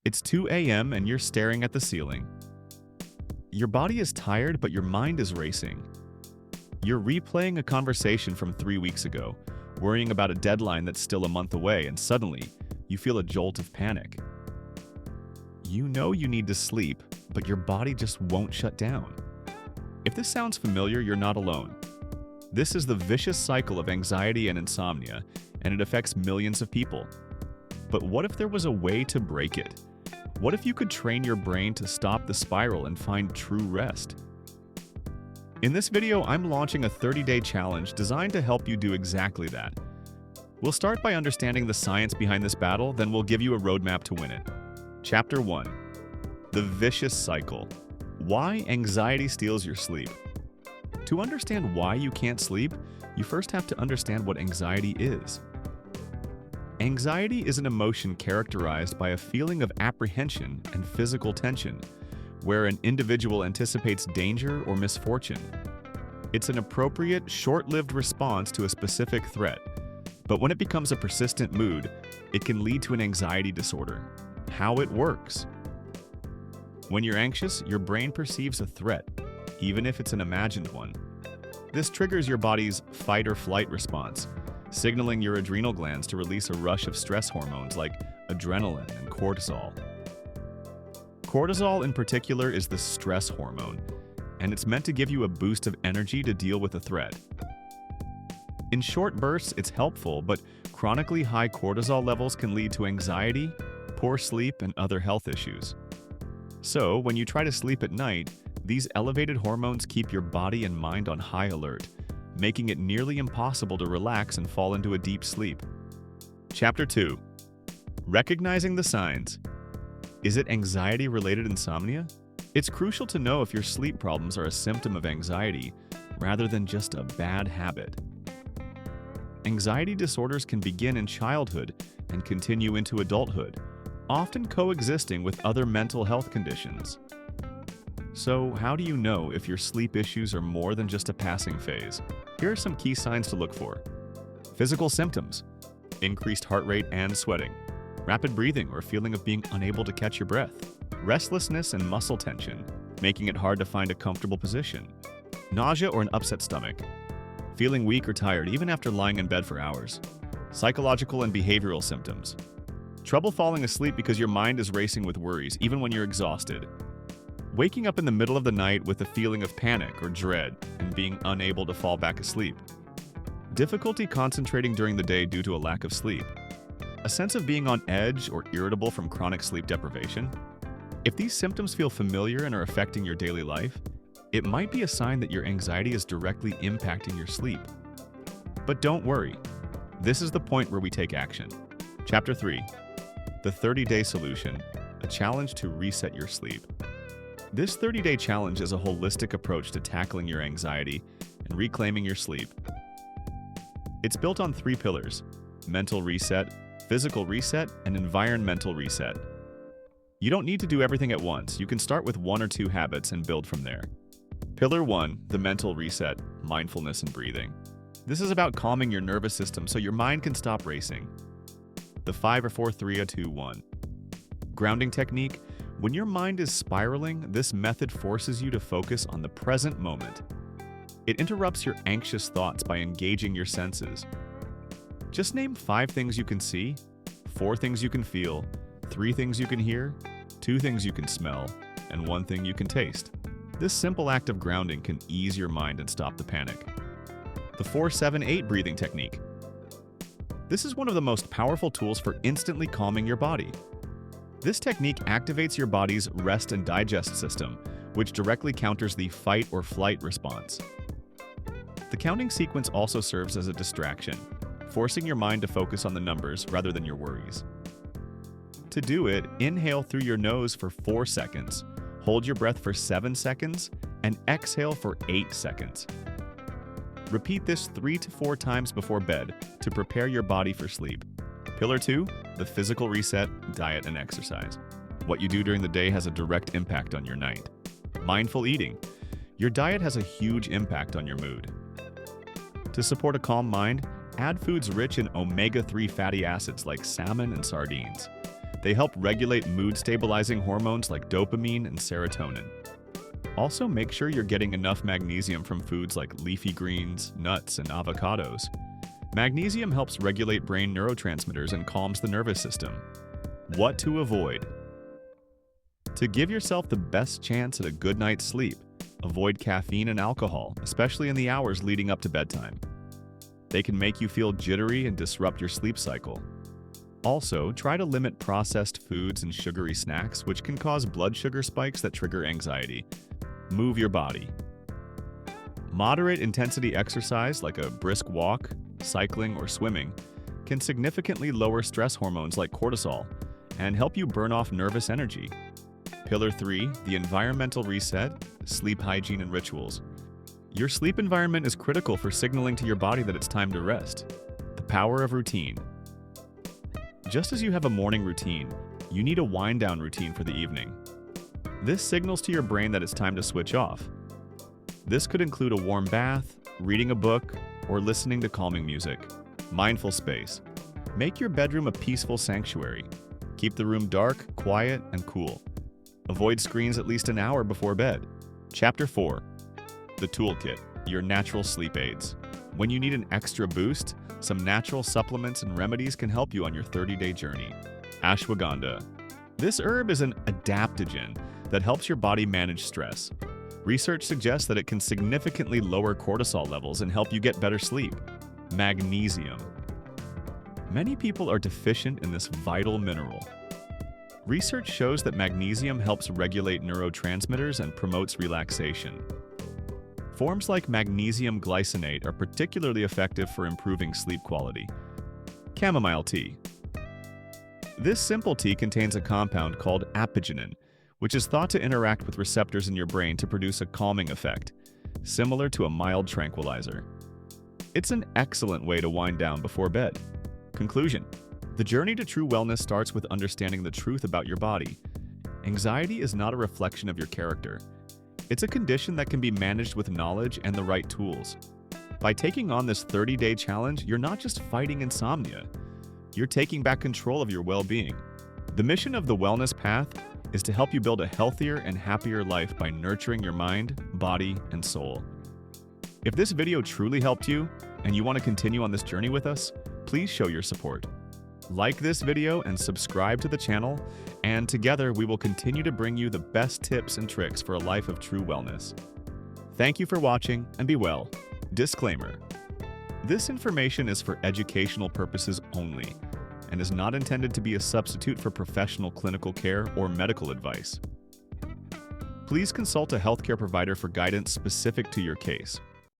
It's 2 a.m. and you're staring at the ceiling. Your body is tired, but your mind is racing. You're replaying a conversation from 3 weeks ago, worrying about a deadline that's still a month away, and suddenly, you feel a jolt of panic. You know you need to sleep, but your body just won't shut down. If this sounds familiar, you're not alone. This is the vicious cycle of anxiety and insomnia, and it affects millions of people. But what if there was a way to break it? What if you could train your brain to stop the spiral and find true rest? In this video, I'm launching a 30-day challenge designed to help you do exactly that. We'll start by understanding the science behind this battle, then we'll give you a roadmap to win it. Chapter 1. The Vicious Cycle. Why anxiety steals your sleep. To understand why you can't sleep, you first have to understand what anxiety is. Anxiety is an emotion characterized by a feeling of apprehension and physical tension, where an individual anticipates danger or misfortune. It's an appropriate, short-lived response to a specific threat, but when it becomes a persistent mood, it can lead to an anxiety disorder. How it works. When you're anxious, your brain perceives a threat, even if it's an imagined one. This triggers your body's fight or flight response, signaling your adrenal glands to release a rush of stress hormones like adrenaline and cortisol. Cortisol in particular is the stress hormone, and it's meant to give you a boost of energy to deal with a threat. In short bursts, it's helpful, but chronically high cortisol levels can lead to anxiety, poor sleep, and other health issues. So, when you try to sleep at night, these elevated hormones keep your body and mind on high alert, making it nearly impossible to relax and fall into a deep sleep. Chapter 2. Recognizing the signs. Is it anxiety-related insomnia? It's crucial to know if your sleep problems are a symptom of anxiety rather than just a bad habit. Anxiety disorders can begin in childhood and continue into adulthood, often coexisting with other mental health conditions. So, how do you know if your sleep issues are more than just a passing phase? Here are some key signs to look for. Physical symptoms: increased heart rate and sweating, rapid breathing or feeling of being unable to catch your breath, restlessness and muscle tension, making it hard to find a comfortable position, nausea or an upset stomach, feeling weak or tired even after lying in bed for hours, psychological and behavioral symptoms, trouble falling asleep because your mind is racing with worries even when you're exhausted, waking up in the middle of the night with a feeling of panic or dread and being unable to fall back asleep, difficulty concentrating during the day due to a lack of sleep, a sense of being on edge or irritable from chronic sleep deprivation. If these symptoms feel familiar and are affecting your daily life, it might be a sign that your anxiety is directly impacting your sleep. But don't worry, this is the point where we take action. Chapter 3. The 30-Day Solution, a challenge to reset your sleep. This 30-day challenge is a holistic approach to tackling your anxiety and reclaiming your sleep. It's built on 3 pillars: mental reset, physical reset, and environmental reset. You don't need to do everything at once. You can start with 1 or 2 habits and build from there. Pillar 1, the mental reset, mindfulness and breathing. This is about calming your nervous system so your mind can stop racing. The 5 or 4, 3, 2, 1. Grounding technique. When your mind is spiraling, this method forces you to focus on the present moment. It interrupts your anxious thoughts by engaging your senses. Just name 5 things you can see, 4 things you can feel, 3 things you can hear, 2 things you can smell, and 1 thing you can taste. This simple act of grounding can ease your mind and stop the panic. The 4-7-8 breathing technique. This is one of the most powerful tools for instantly calming your body. This technique activates your body's rest and digest system, which directly counters the fight or flight response. The counting sequence also serves as a distraction, forcing your mind to focus on the numbers rather than your worries. To do it, inhale through your nose for 4 seconds, hold your breath for 7 seconds, and exhale for 8 seconds. Repeat this 3 to 4 times before bed to prepare your body for sleep. Pillar 2, the physical reset, diet and exercise. What you do during the day has a direct impact on your night. Mindful eating. Your diet has a huge impact on your mood. To support a calm mind, add foods rich in omega-3 fatty acids like salmon and sardines. They help regulate mood-stabilizing hormones like dopamine and serotonin. Also, make sure you're getting enough magnesium from foods like leafy greens, nuts, and avocados. Magnesium helps regulate brain neurotransmitters and calms the nervous system. What to avoid? To give yourself the best chance at a good night's sleep, avoid caffeine and alcohol, especially in the hours leading up to bedtime. They can make you feel jittery and disrupt your sleep cycle. Also, try to limit processed foods and sugary snacks, which can cause blood sugar spikes that trigger anxiety. Move your body. Moderate intensity exercise like a brisk walk, cycling, or swimming can significantly lower stress hormones like cortisol and help you burn off nervous energy. Pillar 3, the environmental reset, sleep hygiene and rituals. Your sleep environment is critical for signaling to your body that it's time to rest. The power of routine. Just as you have a morning routine, you need a wind-down routine for the evening. This signals to your brain that it's time to switch off. This could include a warm bath, reading a book, or listening to calming music. Mindful space. Make your bedroom a peaceful sanctuary. Keep the room dark, quiet, and cool. Avoid screens at least an hour before bed. Chapter 4. The Toolkit, your natural sleep aids. When you need an extra boost, some natural supplements and remedies can help you on your 30-day journey. Ashwagandha. This herb is an adaptogen that helps your body manage stress. Research suggests that it can significantly lower cortisol levels and help you get better sleep. Magnesium. Many people are deficient in this vital mineral. Research shows that magnesium helps regulate neurotransmitters and promotes relaxation. Forms like magnesium glycinate are particularly effective for improving sleep quality. Chamomile tea. This simple tea contains a compound called apigenin, which is thought to interact with receptors in your brain to produce a calming effect, similar to a mild tranquilizer. It's an excellent way to wind down before bed. Conclusion. The journey to true wellness starts with understanding the truth about your body. Anxiety is not a reflection of your character. It's a condition that can be managed with knowledge and the right tools. By taking on this 30-day challenge, you're not just fighting insomnia. You're taking back control of your well-being. The mission of the Wellness Path is to help you build a healthier and happier life by nurturing your mind, body, and soul. If this video truly helped you, and you want to continue on this journey with us, please show your support. Like this video and subscribe to the channel, and together we will continue to bring you the best tips and tricks for a life of true wellness. Thank you for watching, and be well. Disclaimer. This information is for educational purposes only, and is not intended to be a substitute for professional clinical care or medical advice. Please consult a healthcare provider for guidance specific to your case.